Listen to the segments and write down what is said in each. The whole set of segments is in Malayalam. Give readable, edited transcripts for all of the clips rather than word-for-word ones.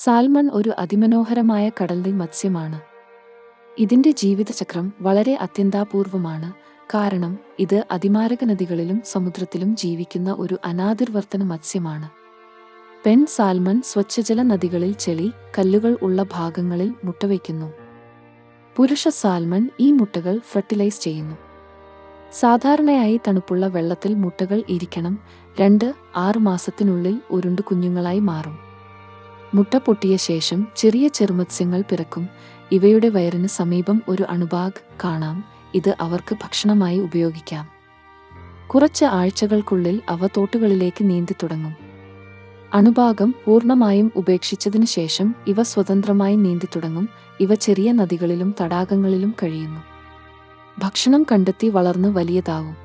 സാൽമൺ ഒരു അതിമനോഹരമായ കടൽനീ മത്സ്യമാണ്. ഇതിന്റെ ജീവിതചക്രം വളരെ അത്യന്താപൂർവമാണ്, കാരണം ഇത് അതിമാരക നദികളിലും സമുദ്രത്തിലും ജീവിക്കുന്ന ഒരു അനാദിർവർത്തന മത്സ്യമാണ്. പെൺ സാൽമൺ സ്വച്ഛജല നദികളിൽ ചെളി, കല്ലുകൾ ഉള്ള ഭാഗങ്ങളിൽ മുട്ടവയ്ക്കുന്നു. പുരുഷ സാൽമൺ ഈ മുട്ടകൾ ഫെർട്ടിലൈസ് ചെയ്യുന്നു. സാധാരണയായി തണുപ്പുള്ള വെള്ളത്തിൽ മുട്ടകൾ ഇരിക്കണം. 2-6 മാസത്തിനുള്ളിൽ ഉരുണ്ടു കുഞ്ഞുങ്ങളായി മാറും. മുട്ട പൊട്ടിയ ശേഷം ചെറിയ ചെറുമത്സ്യങ്ങൾ പിറക്കും. ഇവയുടെ വയറിന് സമീപം ഒരു അണുബാഗ് കാണാം. ഇത് അവർക്ക് ഭക്ഷണമായി ഉപയോഗിക്കാം. കുറച്ച് ആഴ്ചകൾക്കുള്ളിൽ അവ തോട്ടുകളിലേക്ക് നീന്തി തുടങ്ങും. അണുഭാഗം പൂർണ്ണമായും ഉപേക്ഷിച്ചതിനു ശേഷം ഇവ സ്വതന്ത്രമായി നീന്തി തുടങ്ങും. ഇവ ചെറിയ നദികളിലും തടാകങ്ങളിലും കഴിയുന്നു. ഭക്ഷണം കണ്ടെത്തി വളർന്ന് വലിയതാവും.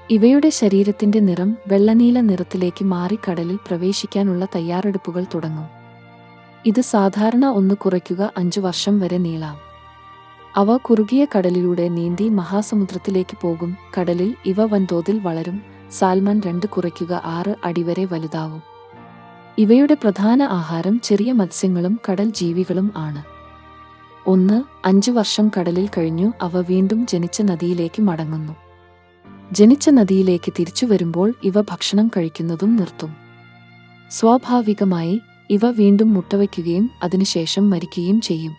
ഇവയുടെ ശരീരത്തിന്റെ നിറം വെള്ളനീല നിറത്തിലേക്ക് മാറി കടലിൽ പ്രവേശിക്കാനുള്ള തയ്യാറെടുപ്പുകൾ തുടങ്ങും. ഇത് സാധാരണ 1 കുറയ്ക്കുക 5 വർഷം വരെ നീളാം. അവ കുറുകിയ കടലിലൂടെ നീന്തി മഹാസമുദ്രത്തിലേക്ക് പോകും. കടലിൽ ഇവ വൻതോതിൽ വളരും. സാൽമൺ 2 കുറയ്ക്കുക 6 അടി വരെ വലുതാവും. ഇവയുടെ പ്രധാന ആഹാരം ചെറിയ മത്സ്യങ്ങളും കടൽ ജീവികളും ആണ്. 5 വർഷം കടലിൽ കഴിഞ്ഞു അവ വീണ്ടും ജനിച്ച നദിയിലേക്ക് മടങ്ങുന്നു. ജനിച്ച നദിയിലേക്ക് തിരിച്ചു വരുമ്പോൾ ഇവ ഭക്ഷണം കഴിക്കുന്നതും നിർത്തും. സ്വാഭാവികമായി ഇവ വീണ്ടും മുട്ടവയ്ക്കുകയും അതിനുശേഷം മരിക്കുകയും ചെയ്യും.